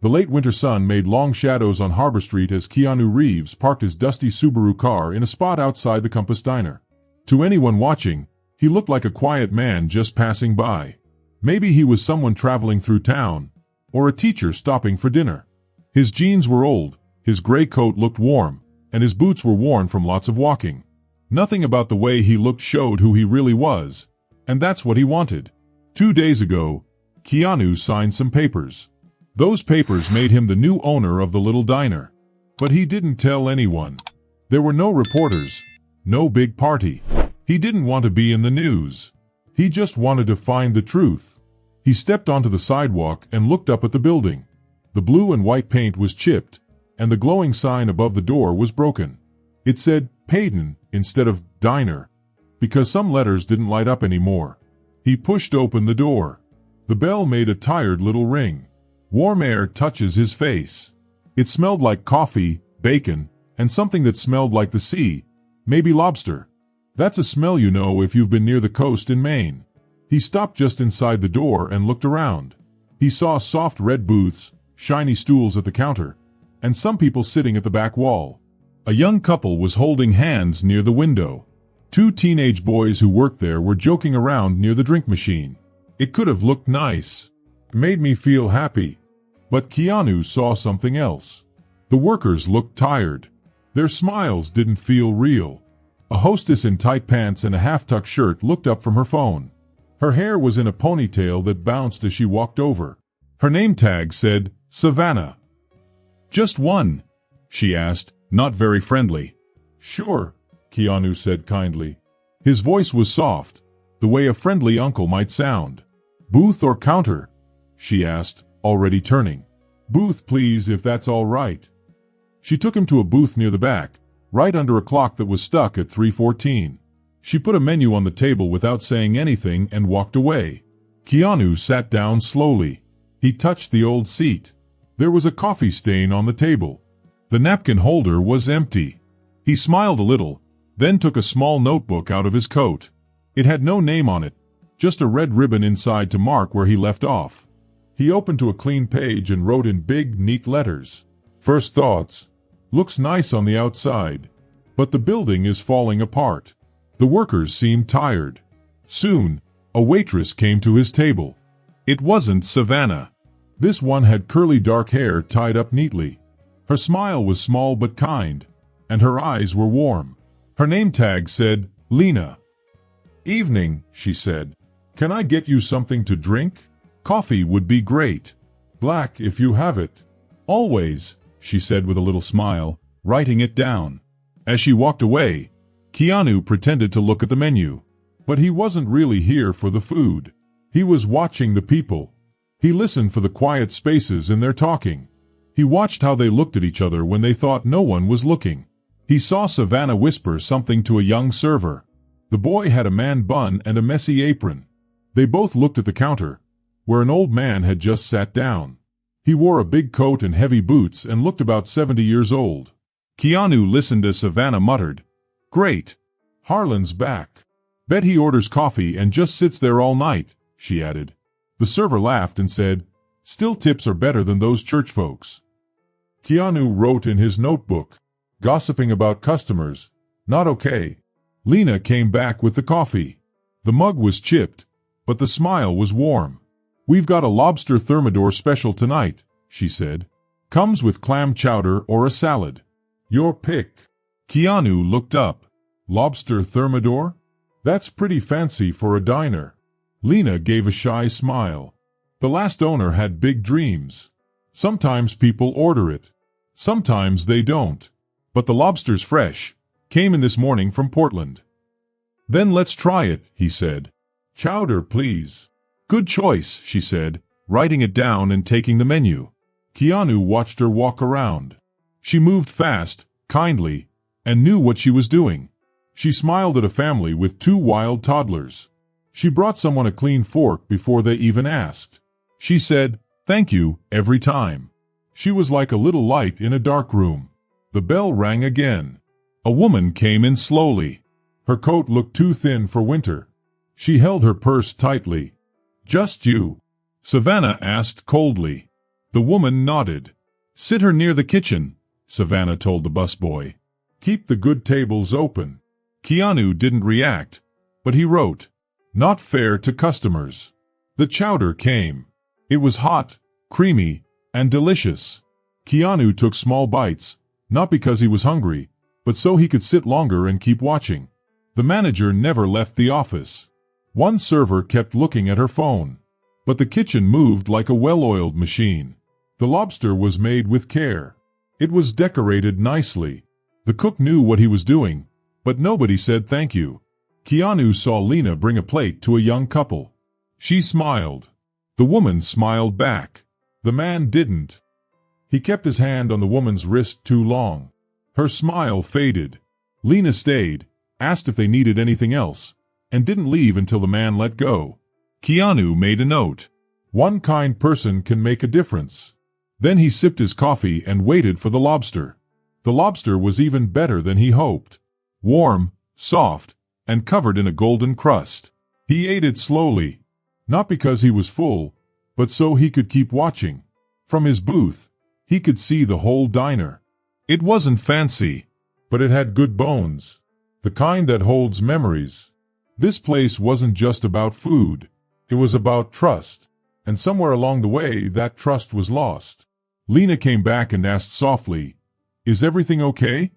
The late winter sun made long shadows on Harbor Street as Keanu Reeves parked his dusty Subaru car in a spot outside the Compass Diner. To anyone watching, he looked like a quiet man just passing by. Maybe he was someone traveling through town, or a teacher stopping for dinner. His jeans were old, his gray coat looked warm, and his boots were worn from lots of walking. Nothing about the way he looked showed who he really was, and that's what he wanted. 2 days ago, Keanu signed some papers. Those papers made him the new owner of the little diner. But he didn't tell anyone. There were no reporters, no big party. He didn't want to be in the news. He just wanted to find the truth. He stepped onto the sidewalk and looked up at the building. The blue and white paint was chipped, and the glowing sign above the door was broken. It said Payton instead of Diner, because some letters didn't light up anymore. He pushed open the door. The bell made a tired little ring. Warm air touches his face. It smelled like coffee, bacon, and something that smelled like the sea, maybe lobster. That's a smell you know if you've been near the coast in Maine. He stopped just inside the door and looked around. He saw soft red booths, shiny stools at the counter, and some people sitting at the back wall. A young couple was holding hands near the window. 2 teenage boys who worked there were joking around near the drink machine. It could have looked nice. Made me feel happy. But Keanu saw something else. The workers looked tired. Their smiles didn't feel real. A hostess in tight pants and a half-tuck shirt looked up from her phone. Her hair was in a ponytail that bounced as she walked over. Her name tag said, Savannah. "Just one?" she asked, not very friendly. "Sure," Keanu said kindly. His voice was soft, the way a friendly uncle might sound. "Booth or counter?" she asked, already turning. "Booth, please, if that's all right." She took him to a booth near the back, right under a clock that was stuck at 3:14. She put a menu on the table without saying anything and walked away. Keanu sat down slowly. He touched the old seat. There was a coffee stain on the table. The napkin holder was empty. He smiled a little, then took a small notebook out of his coat. It had no name on it, just a red ribbon inside to mark where he left off. He opened to a clean page and wrote in big, neat letters. "First thoughts. Looks nice on the outside. But the building is falling apart." The workers seemed tired. Soon, a waitress came to his table. It wasn't Savannah. This one had curly dark hair tied up neatly. Her smile was small but kind, and her eyes were warm. Her name tag said, Lena. "Evening," she said. "Can I get you something to drink? Coffee would be great. Black if you have it." "Always," she said with a little smile, writing it down. As she walked away, Keanu pretended to look at the menu. But he wasn't really here for the food. He was watching the people. He listened for the quiet spaces in their talking. He watched how they looked at each other when they thought no one was looking. He saw Savannah whisper something to a young server. The boy had a man bun and a messy apron. They both looked at the counter, where an old man had just sat down. He wore a big coat and heavy boots and looked about 70 years old. Keanu listened as Savannah muttered, "Great. Harlan's back. Bet he orders coffee and just sits there all night," she added. The server laughed and said, "Still tips are better than those church folks." Keanu wrote in his notebook, "Gossiping about customers. Not okay." Lena came back with the coffee. The mug was chipped, but the smile was warm. "We've got a lobster thermidor special tonight," she said. "Comes with clam chowder or a salad. Your pick." Keanu looked up. "Lobster thermidor? That's pretty fancy for a diner." Lena gave a shy smile. The last owner had big dreams. Sometimes people order it. Sometimes they don't. But the lobster's fresh. Came in this morning from Portland. "Then let's try it," he said. "Chowder, please." "Good choice," she said, writing it down and taking the menu. Keanu watched her walk around. She moved fast, kindly, and knew what she was doing. She smiled at a family with 2 wild toddlers. She brought someone a clean fork before they even asked. She said, "Thank you," every time. She was like a little light in a dark room. The bell rang again. A woman came in slowly. Her coat looked too thin for winter. She held her purse tightly. "Just you?" Savannah asked coldly. The woman nodded. "Sit her near the kitchen," Savannah told the busboy. "Keep the good tables open." Keanu didn't react, but he wrote, "Not fair to customers." The chowder came. It was hot, creamy, and delicious. Keanu took small bites, not because he was hungry, but so he could sit longer and keep watching. The manager never left the office. One server kept looking at her phone. But the kitchen moved like a well-oiled machine. The lobster was made with care. It was decorated nicely. The cook knew what he was doing, but nobody said thank you. Keanu saw Lena bring a plate to a young couple. She smiled. The woman smiled back. The man didn't. He kept his hand on the woman's wrist too long. Her smile faded. Lena stayed, asked if they needed anything else, and didn't leave until the man let go. Keanu made a note. One kind person can make a difference. Then he sipped his coffee and waited for the lobster. The lobster was even better than he hoped. Warm, soft, and covered in a golden crust. He ate it slowly. Not because he was full, but so he could keep watching. From his booth, he could see the whole diner. It wasn't fancy, but it had good bones. The kind that holds memories. This place wasn't just about food. It was about trust. And somewhere along the way, that trust was lost. Lena came back and asked softly, "Is everything okay?"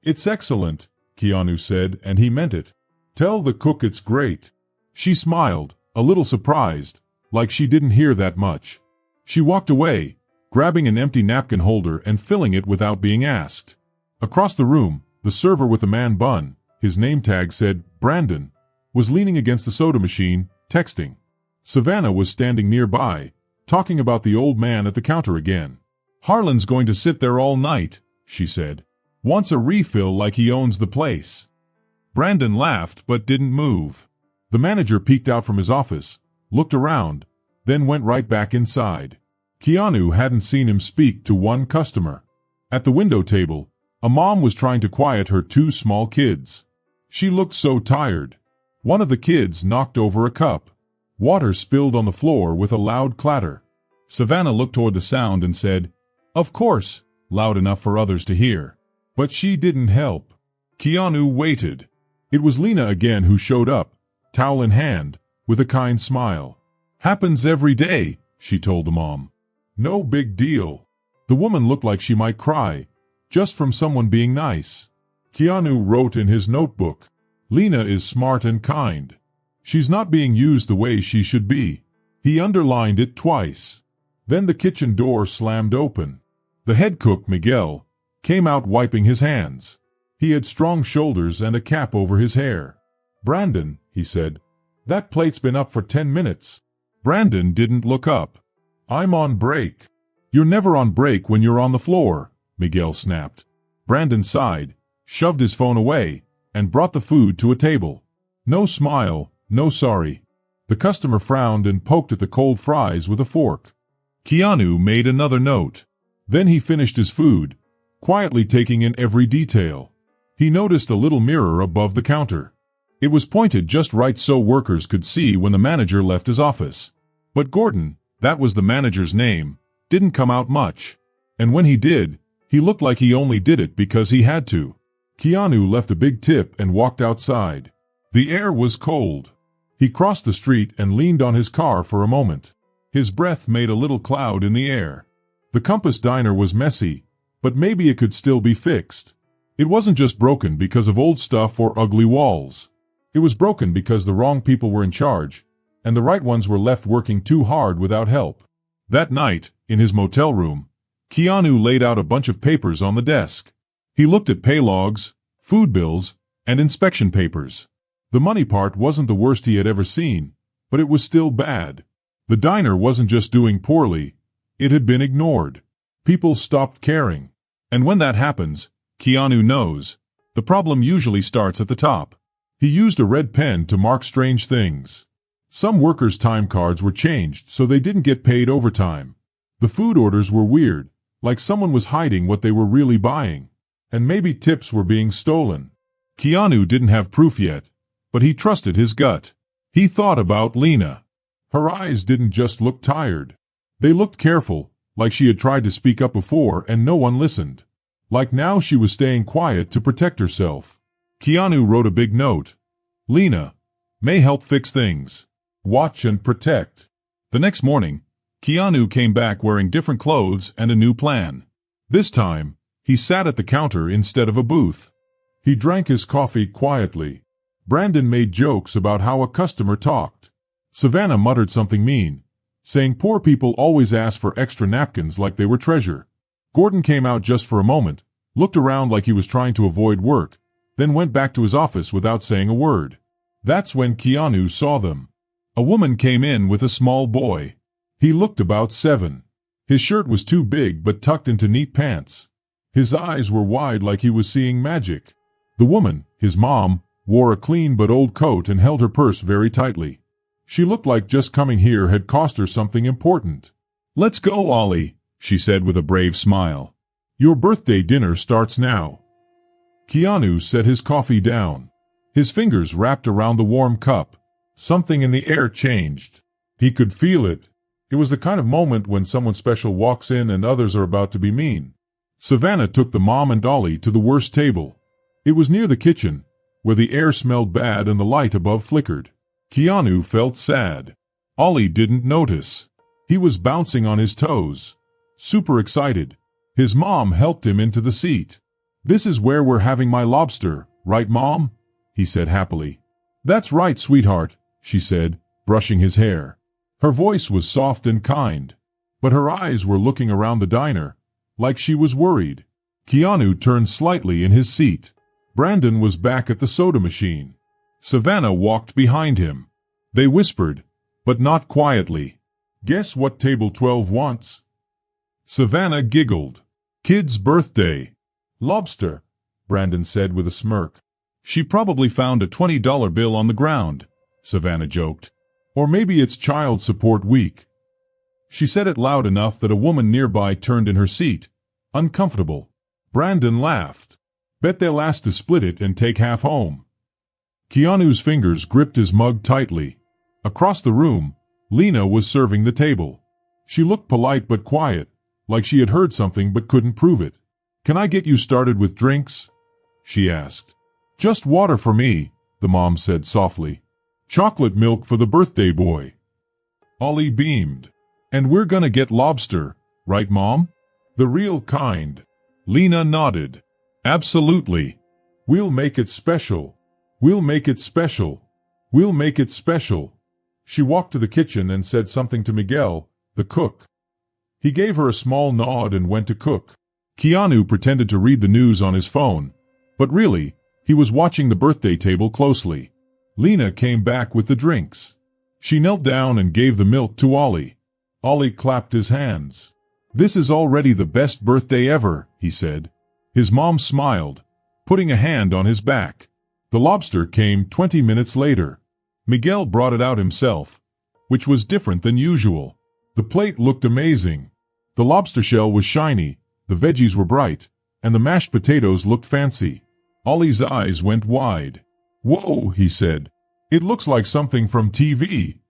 "It's excellent," Keanu said, and he meant it. "Tell the cook it's great." She smiled, a little surprised, like she didn't hear that much. She walked away, grabbing an empty napkin holder and filling it without being asked. Across the room, the server with the man bun, his name tag said, Brandon, was leaning against the soda machine, texting. Savannah was standing nearby, talking about the old man at the counter again. "Harlan's going to sit there all night," she said. "Wants a refill like he owns the place." Brandon laughed but didn't move. The manager peeked out from his office, looked around, then went right back inside. Keanu hadn't seen him speak to one customer. At the window table, a mom was trying to quiet her two small kids. She looked so tired. One of the kids knocked over a cup. Water spilled on the floor with a loud clatter. Savannah looked toward the sound and said, "Of course," loud enough for others to hear. But she didn't help. Keanu waited. It was Lena again who showed up, towel in hand, with a kind smile. "Happens every day," she told the mom. "No big deal." The woman looked like she might cry, just from someone being nice. Keanu wrote in his notebook, "Lena is smart and kind. She's not being used the way she should be." He underlined it twice. Then the kitchen door slammed open. The head cook, Miguel, came out wiping his hands. He had strong shoulders and a cap over his hair. "Brandon," he said, "that plate's been up for 10 minutes. Brandon didn't look up. "I'm on break." "You're never on break when you're on the floor," Miguel snapped. Brandon sighed, shoved his phone away, and brought the food to a table. No smile, no sorry. The customer frowned and poked at the cold fries with a fork. Keanu made another note. Then he finished his food, quietly taking in every detail. He noticed a little mirror above the counter. It was pointed just right so workers could see when the manager left his office. But Gordon, that was the manager's name, didn't come out much. And when he did, he looked like he only did it because he had to. Keanu left a big tip and walked outside. The air was cold. He crossed the street and leaned on his car for a moment. His breath made a little cloud in the air. The Compass Diner was messy, but maybe it could still be fixed. It wasn't just broken because of old stuff or ugly walls. It was broken because the wrong people were in charge, and the right ones were left working too hard without help. That night, in his motel room, Keanu laid out a bunch of papers on the desk. He looked at pay logs, food bills, and inspection papers. The money part wasn't the worst he had ever seen, but it was still bad. The diner wasn't just doing poorly, it had been ignored. People stopped caring. And when that happens, Keanu knows, the problem usually starts at the top. He used a red pen to mark strange things. Some workers' time cards were changed so they didn't get paid overtime. The food orders were weird, like someone was hiding what they were really buying. And maybe tips were being stolen. Keanu didn't have proof yet, but he trusted his gut. He thought about Lena. Her eyes didn't just look tired. They looked careful, like she had tried to speak up before and no one listened. Like now she was staying quiet to protect herself. Keanu wrote a big note. Lena may help fix things. Watch and protect. The next morning, Keanu came back wearing different clothes and a new plan. This time, he sat at the counter instead of a booth. He drank his coffee quietly. Brandon made jokes about how a customer talked. Savannah muttered something mean, saying poor people always ask for extra napkins like they were treasure. Gordon came out just for a moment, looked around like he was trying to avoid work, then went back to his office without saying a word. That's when Keanu saw them. A woman came in with a small boy. He looked about 7. His shirt was too big but tucked into neat pants. His eyes were wide like he was seeing magic. The woman, his mom, wore a clean but old coat and held her purse very tightly. She looked like just coming here had cost her something important. "Let's go, Ollie," she said with a brave smile. "Your birthday dinner starts now." Keanu set his coffee down. His fingers wrapped around the warm cup. Something in the air changed. He could feel it. It was the kind of moment when someone special walks in and others are about to be mean. Savannah took the mom and Ollie to the worst table. It was near the kitchen, where the air smelled bad and the light above flickered. Keanu felt sad. Ollie didn't notice. He was bouncing on his toes. Super excited. His mom helped him into the seat. "This is where we're having my lobster, right, Mom?" he said happily. "That's right, sweetheart," she said, brushing his hair. Her voice was soft and kind, but her eyes were looking around the diner, like she was worried. Keanu turned slightly in his seat. Brandon was back at the soda machine. Savannah walked behind him. They whispered, but not quietly. "Guess what table 12 wants?" Savannah giggled. "Kid's birthday." "Lobster," Brandon said with a smirk. "She probably found a $20 bill on the ground," Savannah joked. "Or maybe it's child support week." She said it loud enough that a woman nearby turned in her seat, uncomfortable. Brandon laughed. "Bet they'll ask to split it and take half home." Keanu's fingers gripped his mug tightly. Across the room, Lena was serving the table. She looked polite but quiet, like she had heard something but couldn't prove it. "Can I get you started with drinks?" she asked. "Just water for me," the mom said softly. "Chocolate milk for the birthday boy." Ollie beamed. "And we're gonna get lobster, right, Mom? The real kind." Lena nodded. "Absolutely. We'll make it special. We'll make it special. We'll make it special." She walked to the kitchen and said something to Miguel, the cook. He gave her a small nod and went to cook. Keanu pretended to read the news on his phone, but really, he was watching the birthday table closely. Lena came back with the drinks. She knelt down and gave the milk to Ollie. Ollie clapped his hands. "This is already the best birthday ever," he said. His mom smiled, putting a hand on his back. The lobster came 20 minutes later. Miguel brought it out himself, which was different than usual. The plate looked amazing. The lobster shell was shiny, the veggies were bright, and the mashed potatoes looked fancy. Ollie's eyes went wide. "Whoa," he said. "It looks like something from TV."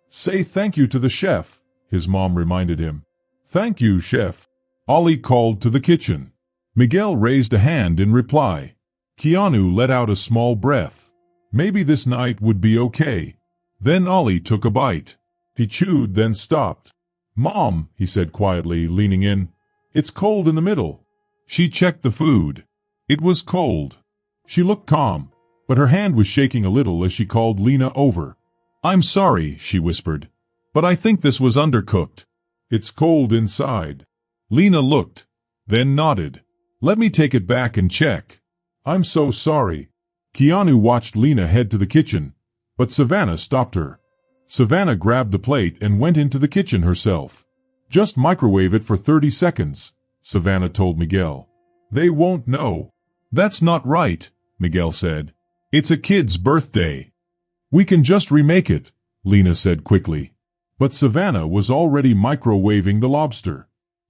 "Say thank you to the chef," his mom reminded him. "Thank you, chef," Ollie called to the kitchen. Miguel raised a hand in reply. Keanu let out a small breath. Maybe this night would be okay. Then Ollie took a bite. He chewed, then stopped. "Mom," he said quietly, leaning in. "It's cold in the middle." She checked the food. It was cold. She looked calm, but her hand was shaking a little as she called Lena over. "I'm sorry," she whispered, "but I think this was undercooked. It's cold inside." Lena looked, then nodded. "Let me take it back and check." "I'm so sorry." Keanu watched Lena head to the kitchen, but Savannah stopped her. Savannah grabbed the plate and went into the kitchen herself. "Just microwave it for 30 seconds, Savannah told Miguel. "They won't know." "That's not right," Miguel said. "It's a kid's birthday." "We can just remake it," Lena said quickly. But Savannah was already microwaving the lobster.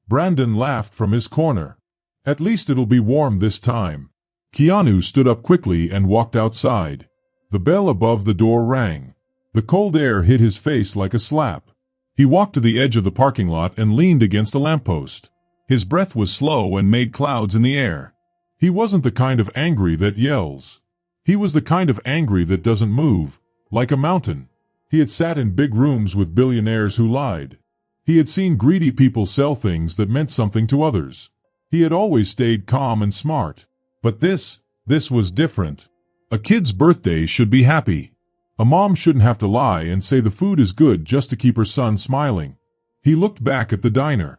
Brandon laughed from his corner. "At least it'll be warm this time." Keanu stood up quickly and walked outside. The bell above the door rang. The cold air hit his face like a slap. He walked to the edge of the parking lot and leaned against a lamppost. His breath was slow and made clouds in the air. He wasn't the kind of angry that yells. He was the kind of angry that doesn't move, like a mountain. He had sat in big rooms with billionaires who lied. He had seen greedy people sell things that meant something to others. He had always stayed calm and smart. But this was different. A kid's birthday should be happy. A mom shouldn't have to lie and say the food is good just to keep her son smiling. He looked back at the diner.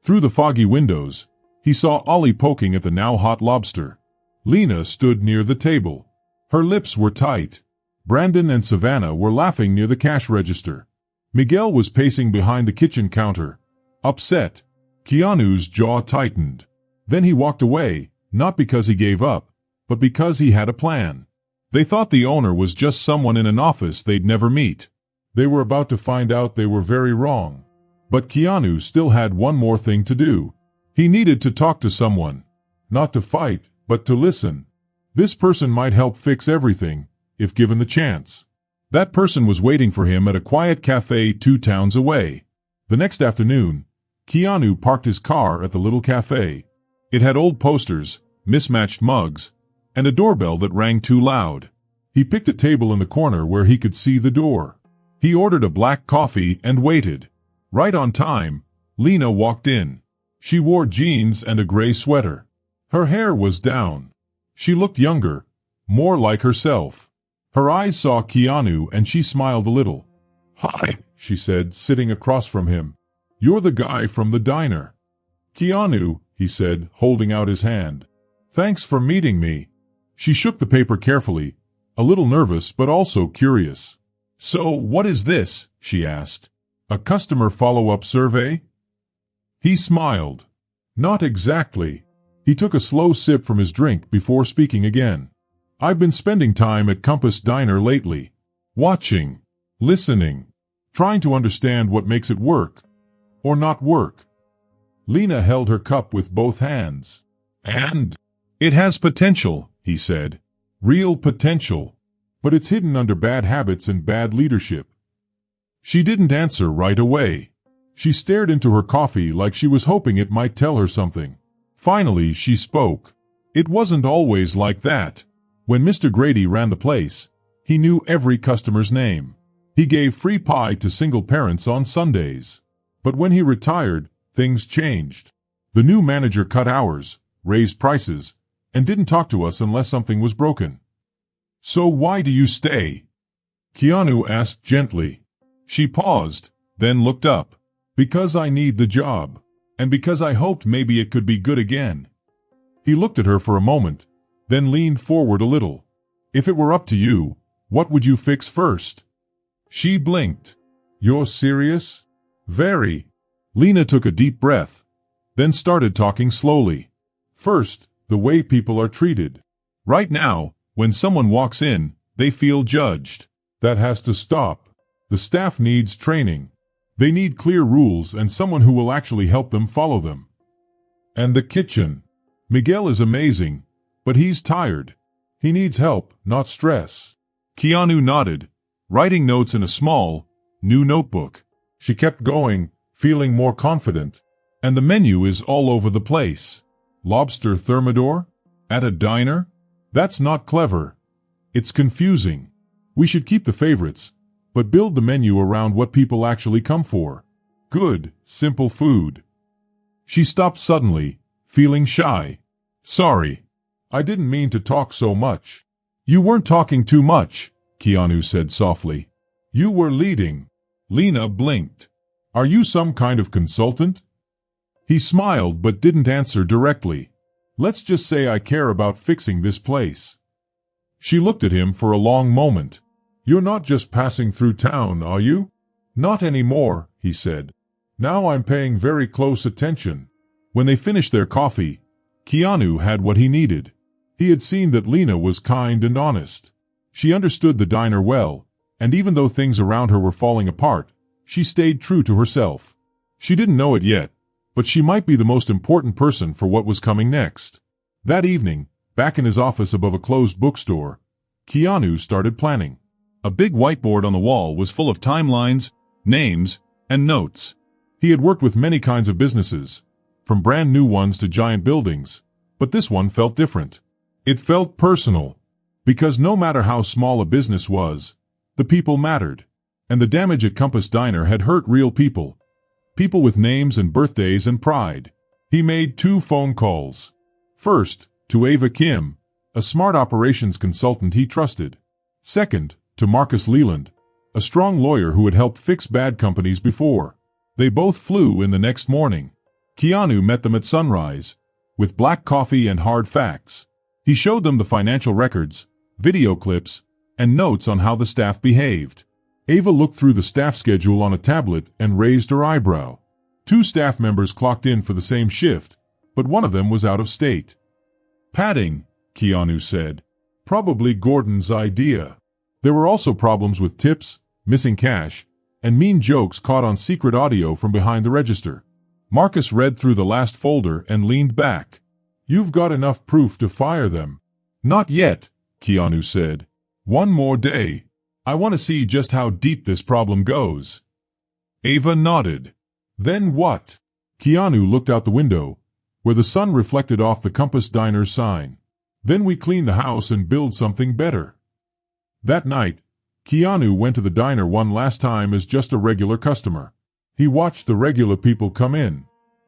Through the foggy windows, he saw Ollie poking at the now hot lobster. Lena stood near the table. Her lips were tight. Brandon and Savannah were laughing near the cash register. Miguel was pacing behind the kitchen counter, upset. Keanu's jaw tightened. Then he walked away, not because he gave up, but because he had a plan. They thought the owner was just someone in an office they'd never meet. They were about to find out they were very wrong. But Keanu still had one more thing to do. He needed to talk to someone. Not to fight, but to listen. This person might help fix everything, if given the chance. That person was waiting for him at a quiet cafe 2 towns away. The next afternoon, Keanu parked his car at the little cafe. It had old posters, mismatched mugs, and a doorbell that rang too loud. He picked a table in the corner where he could see the door. He ordered a black coffee and waited. Right on time, Lena walked in. She wore jeans and a gray sweater. Her hair was down. She looked younger, more like herself. Her eyes saw Keanu and she smiled a little. "Hi," she said, sitting across from him. "You're the guy from the diner." "Keanu," he said, holding out his hand. "Thanks for meeting me." She shook the paper carefully, a little nervous but also curious. "So, what is this?" she asked. "A customer follow-up survey?" He smiled. "Not exactly." He took a slow sip from his drink before speaking again. "I've been spending time at Compass Diner lately. Watching, listening, trying to understand what makes it work, or not work." Lena held her cup with both hands. "And it has potential," he said. "Real potential. But it's hidden under bad habits and bad leadership." She didn't answer right away. She stared into her coffee like she was hoping it might tell her something. Finally, she spoke. "It wasn't always like that. When Mr. Grady ran the place, he knew every customer's name. He gave free pie to single parents on Sundays. But when he retired, things changed. The new manager cut hours, raised prices, and didn't talk to us unless something was broken." "So why do you stay?" Keanu asked gently. She paused, then looked up. "Because I need the job. And because I hoped maybe it could be good again." He looked at her for a moment, then leaned forward a little. "If it were up to you, what would you fix first?" She blinked. "You're serious?" "Very." Lena took a deep breath, then started talking slowly. "First, the way people are treated. Right now, when someone walks in, they feel judged. That has to stop. The staff needs training. They need clear rules and someone who will actually help them follow them. And the kitchen. Miguel is amazing, but he's tired. He needs help, not stress." Keanu nodded, writing notes in a small, new notebook. She kept going, feeling more confident. "And the menu is all over the place. Lobster thermidor? At a diner? That's not clever. It's confusing. We should keep the favorites, but build the menu around what people actually come for. Good, simple food." She stopped suddenly, feeling shy. "Sorry. I didn't mean to talk so much." "You weren't talking too much," Keanu said softly. "You were leading." Lena blinked. "Are you some kind of consultant?" He smiled but didn't answer directly. "Let's just say I care about fixing this place." She looked at him for a long moment. "You're not just passing through town, are you?" "Not anymore," he said. "Now I'm paying very close attention." When they finished their coffee, Keanu had what he needed. He had seen that Lena was kind and honest. She understood the diner well, and even though things around her were falling apart, she stayed true to herself. She didn't know it yet, but she might be the most important person for what was coming next. That evening, back in his office above a closed bookstore, Keanu started planning. A big whiteboard on the wall was full of timelines, names, and notes. He had worked with many kinds of businesses, from brand new ones to giant buildings, but this one felt different. It felt personal, because no matter how small a business was, the people mattered. And the damage at Compass Diner had hurt real people. People with names and birthdays and pride. He made 2 phone calls. First, to Ava Kim, a smart operations consultant he trusted. Second, to Marcus Leland, a strong lawyer who had helped fix bad companies before. They both flew in the next morning. Keanu met them at sunrise, with black coffee and hard facts. He showed them the financial records, video clips, and notes on how the staff behaved. Ava looked through the staff schedule on a tablet and raised her eyebrow. 2 staff members clocked in for the same shift, but one of them was out of state. Padding, Keanu said. Probably Gordon's idea. There were also problems with tips, missing cash, and mean jokes caught on secret audio from behind the register. Marcus read through the last folder and leaned back. You've got enough proof to fire them. Not yet, Keanu said. One more day. I want to see just how deep this problem goes. Ava nodded. Then what? Keanu looked out the window, where the sun reflected off the Compass Diner sign. Then we clean the house and build something better. That night, Keanu went to the diner one last time as just a regular customer. He watched the regular people come in.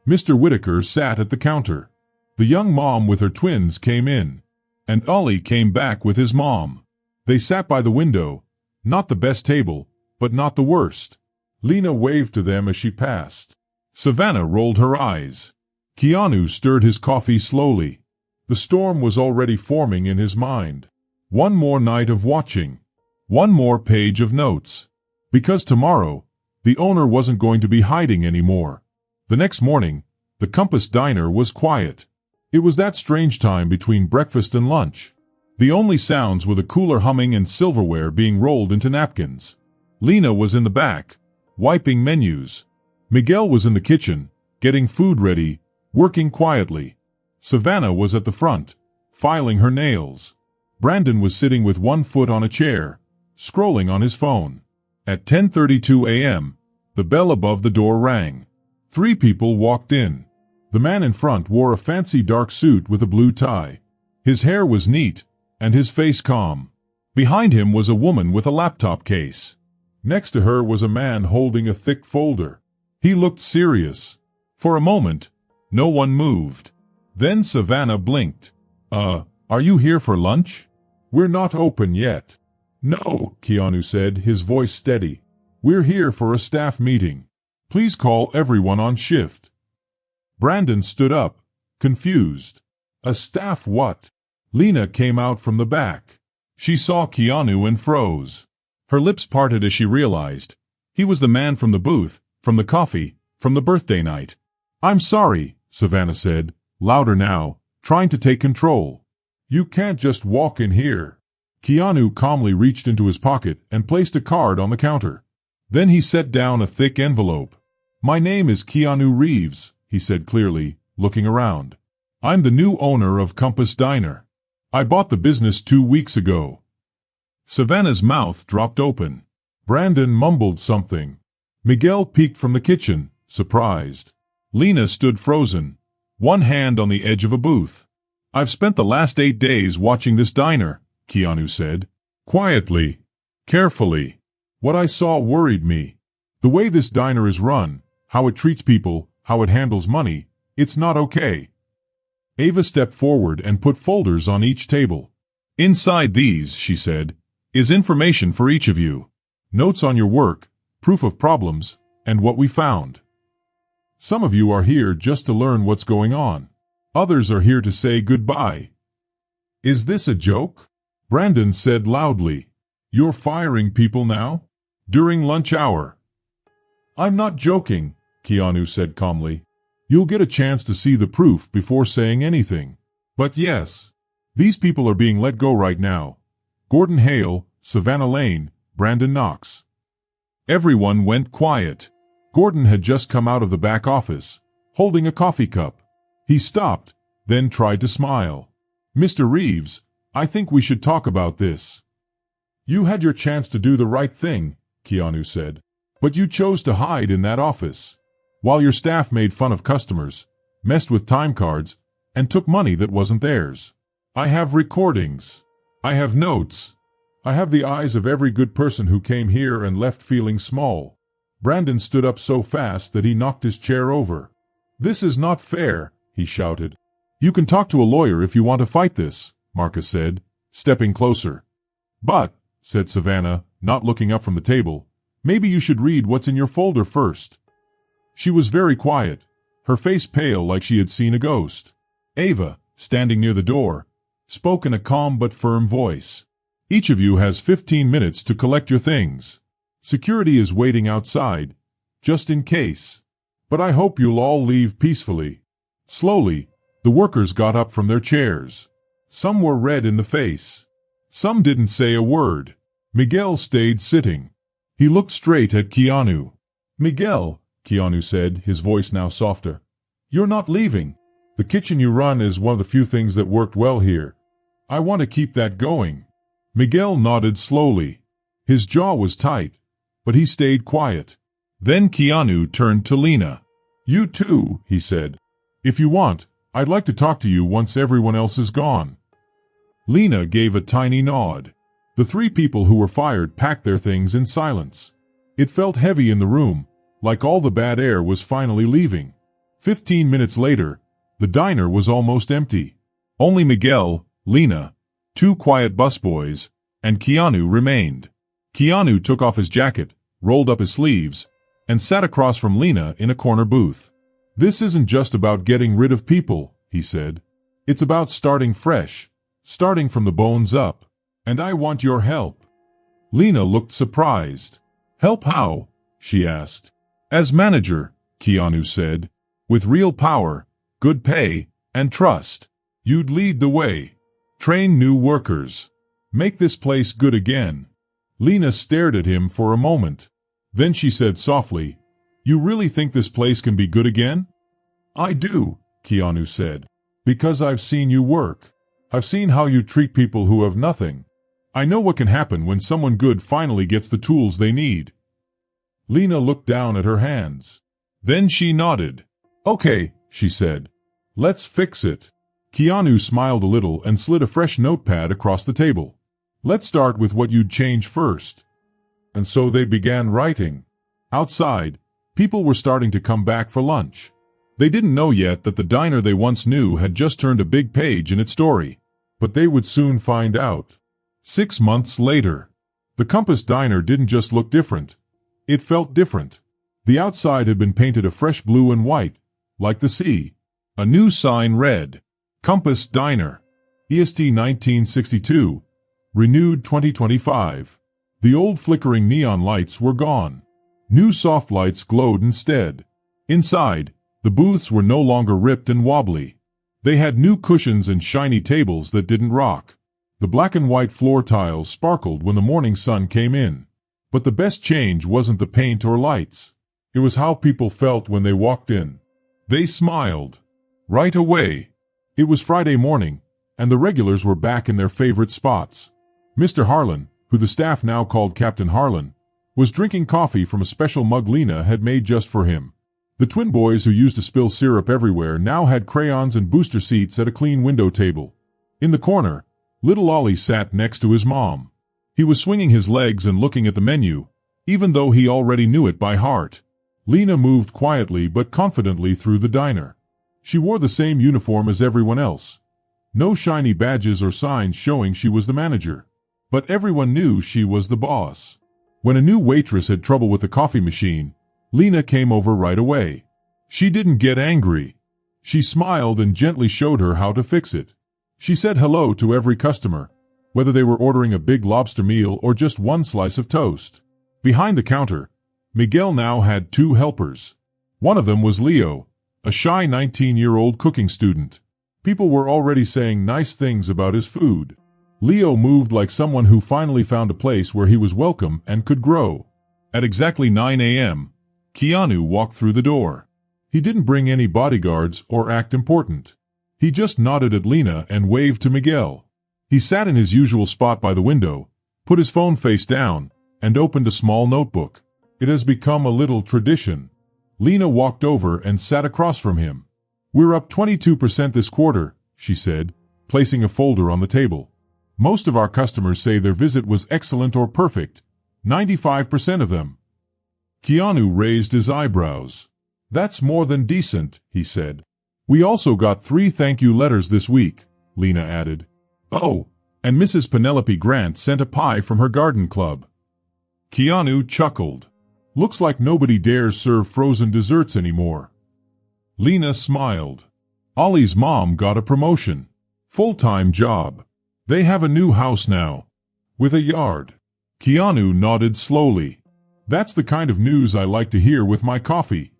Mr. Whitaker sat at the counter. The young mom with her twins came in, and Ollie came back with his mom. They sat by the window, not the best table, but not the worst. Lena waved to them as she passed. Savannah rolled her eyes. Keanu stirred his coffee slowly. The storm was already forming in his mind. One more night of watching. One more page of notes. Because tomorrow, the owner wasn't going to be hiding anymore. The next morning, the Compass Diner was quiet. It was that strange time between breakfast and lunch. The only sounds were the cooler humming and silverware being rolled into napkins. Lena was in the back, wiping menus. Miguel was in the kitchen, getting food ready, working quietly. Savannah was at the front, filing her nails. Brandon was sitting with one foot on a chair, scrolling on his phone. At 10:32 a.m., the bell above the door rang. 3 people walked in. The man in front wore a fancy dark suit with a blue tie. His hair was neat, and his face calm. Behind him was a woman with a laptop case. Next to her was a man holding a thick folder. He looked serious. For a moment, no one moved. Then Savannah blinked. Are you here for lunch? We're not open yet. No, Keanu said, his voice steady. We're here for a staff meeting. Please call everyone on shift. Brandon stood up, confused. A staff what? Lena came out from the back. She saw Keanu and froze. Her lips parted as she realized. He was the man from the booth, from the coffee, from the birthday night. I'm sorry, Savannah said, louder now, trying to take control. You can't just walk in here. Keanu calmly reached into his pocket and placed a card on the counter. Then he set down a thick envelope. My name is Keanu Reeves, he said clearly, looking around. I'm the new owner of Compass Diner. I bought the business 2 weeks ago. Savannah's mouth dropped open. Brandon mumbled something. Miguel peeked from the kitchen, surprised. Lena stood frozen, one hand on the edge of a booth. I've spent the last 8 days watching this diner, Keanu said. Quietly, carefully. What I saw worried me. The way this diner is run, how it treats people, how it handles money, it's not okay. Ava stepped forward and put folders on each table. Inside these, she said, is information for each of you. Notes on your work, proof of problems, and what we found. Some of you are here just to learn what's going on. Others are here to say goodbye. Is this a joke? Brandon said loudly. You're firing people now? During lunch hour. I'm not joking, Keanu said calmly. You'll get a chance to see the proof before saying anything. But yes, these people are being let go right now. Gordon Hale, Savannah Lane, Brandon Knox. Everyone went quiet. Gordon had just come out of the back office, holding a coffee cup. He stopped, then tried to smile. Mr. Reeves, I think we should talk about this. You had your chance to do the right thing, Keanu said. But you chose to hide in that office, while your staff made fun of customers, messed with time cards, and took money that wasn't theirs. I have recordings. I have notes. I have the eyes of every good person who came here and left feeling small. Brandon stood up so fast that he knocked his chair over. This is not fair, he shouted. You can talk to a lawyer if you want to fight this, Marcus said, stepping closer. But, said Savannah, not looking up from the table, maybe you should read what's in your folder first. She was very quiet, her face pale like she had seen a ghost. Ava, standing near the door, spoke in a calm but firm voice. Each of you has 15 minutes to collect your things. Security is waiting outside, just in case. But I hope you'll all leave peacefully. Slowly, the workers got up from their chairs. Some were red in the face. Some didn't say a word. Miguel stayed sitting. He looked straight at Keanu. Miguel, Keanu said, his voice now softer. You're not leaving. The kitchen you run is one of the few things that worked well here. I want to keep that going. Miguel nodded slowly. His jaw was tight, but he stayed quiet. Then Keanu turned to Lena. You too, he said. If you want, I'd like to talk to you once everyone else is gone. Lena gave a tiny nod. The three people who were fired packed their things in silence. It felt heavy in the room, like all the bad air was finally leaving. 15 minutes later, the diner was almost empty. Only Miguel, Lena, two quiet busboys, and Keanu remained. Keanu took off his jacket, rolled up his sleeves, and sat across from Lena in a corner booth. This isn't just about getting rid of people, he said. It's about starting fresh, starting from the bones up. And I want your help. Lena looked surprised. Help how? She asked. As manager, Keanu said. With real power, good pay, and trust. You'd lead the way. Train new workers. Make this place good again. Lena stared at him for a moment. Then she said softly, You really think this place can be good again? I do, Keanu said. Because I've seen you work. I've seen how you treat people who have nothing. I know what can happen when someone good finally gets the tools they need. Lena looked down at her hands. Then she nodded. Okay, she said. Let's fix it. Keanu smiled a little and slid a fresh notepad across the table. Let's start with what you'd change first. And so they began writing. Outside, people were starting to come back for lunch. They didn't know yet that the diner they once knew had just turned a big page in its story. But they would soon find out. 6 months later, the Compass Diner didn't just look different. It felt different. The outside had been painted a fresh blue and white, like the sea. A new sign read, Compass Diner, EST 1962, renewed 2025. The old flickering neon lights were gone. New soft lights glowed instead. Inside, the booths were no longer ripped and wobbly. They had new cushions and shiny tables that didn't rock. The black and white floor tiles sparkled when the morning sun came in. But the best change wasn't the paint or lights. It was how people felt when they walked in. They smiled. Right away. It was Friday morning, and the regulars were back in their favorite spots. Mr. Harlan, who the staff now called Captain Harlan, was drinking coffee from a special mug Lena had made just for him. The twin boys who used to spill syrup everywhere now had crayons and booster seats at a clean window table. In the corner, little Ollie sat next to his mom. He was swinging his legs and looking at the menu, even though he already knew it by heart. Lena moved quietly but confidently through the diner. She wore the same uniform as everyone else. No shiny badges or signs showing she was the manager. But everyone knew she was the boss. When a new waitress had trouble with the coffee machine, Lena came over right away. She didn't get angry. She smiled and gently showed her how to fix it. She said hello to every customer, whether they were ordering a big lobster meal or just one slice of toast. Behind the counter, Miguel now had 2 helpers. One of them was Leo, a shy 19-year-old cooking student. People were already saying nice things about his food. Leo moved like someone who finally found a place where he was welcome and could grow. At exactly 9 a.m., Keanu walked through the door. He didn't bring any bodyguards or act important. He just nodded at Lena and waved to Miguel. He sat in his usual spot by the window, put his phone face down, and opened a small notebook. It has become a little tradition. Lena walked over and sat across from him. We're up 22% this quarter, she said, placing a folder on the table. Most of our customers say their visit was excellent or perfect. 95% of them. Keanu raised his eyebrows. That's more than decent, he said. We also got 3 thank you letters this week, Lena added. Oh, and Mrs. Penelope Grant sent a pie from her garden club. Keanu chuckled. Looks like nobody dares serve frozen desserts anymore. Lena smiled. Ollie's mom got a promotion. Full-time job. They have a new house now. With a yard. Keanu nodded slowly. That's the kind of news I like to hear with my coffee.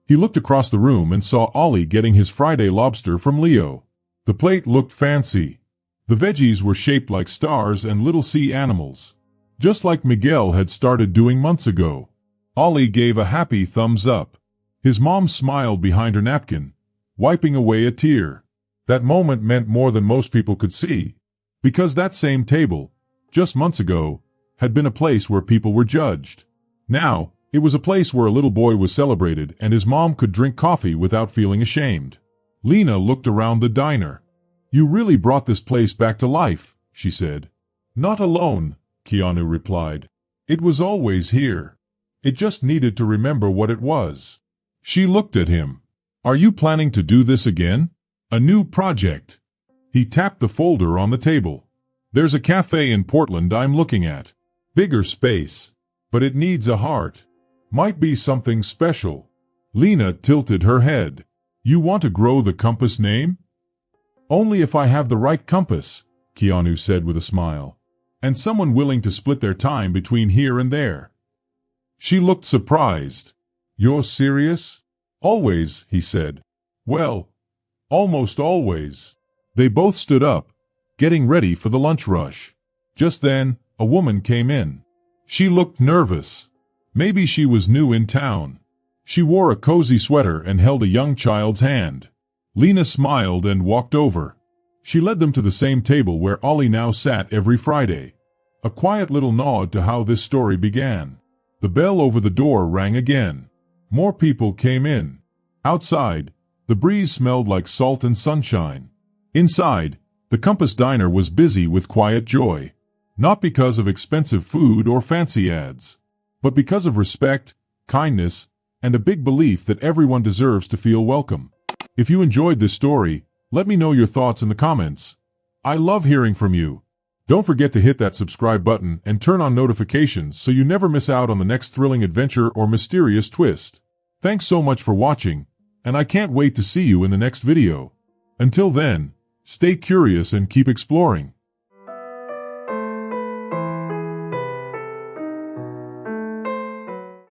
He looked across the room and saw Ollie getting his Friday lobster from Leo. The plate looked fancy. The veggies were shaped like stars and little sea animals. Just like Miguel had started doing months ago. Ollie gave a happy thumbs up. His mom smiled behind her napkin, wiping away a tear. That moment meant more than most people could see. Because that same table, just months ago, had been a place where people were judged. Now, it was a place where a little boy was celebrated and his mom could drink coffee without feeling ashamed. Lena looked around the diner. You really brought this place back to life, she said. Not alone, Keanu replied. It was always here. It just needed to remember what it was. She looked at him. Are you planning to do this again? A new project. He tapped the folder on the table. There's a cafe in Portland I'm looking at. Bigger space. But it needs a heart. Might be something special. Lena tilted her head. You want to grow the compass name? Only if I have the right compass, Keanu said with a smile. And someone willing to split their time between here and there. She looked surprised. You're serious? Always, he said. Well, almost always. They both stood up, getting ready for the lunch rush. Just then, a woman came in. She looked nervous. Maybe she was new in town. She wore a cozy sweater and held a young child's hand. Lena smiled and walked over. She led them to the same table where Ollie now sat every Friday. A quiet little nod to how this story began. The bell over the door rang again. More people came in. Outside, the breeze smelled like salt and sunshine. Inside, the Compass Diner was busy with quiet joy. Not because of expensive food or fancy ads, but because of respect, kindness, and a big belief that everyone deserves to feel welcome. If you enjoyed this story, let me know your thoughts in the comments. I love hearing from you. Don't forget to hit that subscribe button and turn on notifications so you never miss out on the next thrilling adventure or mysterious twist. Thanks so much for watching, and I can't wait to see you in the next video. Until then, stay curious and keep exploring.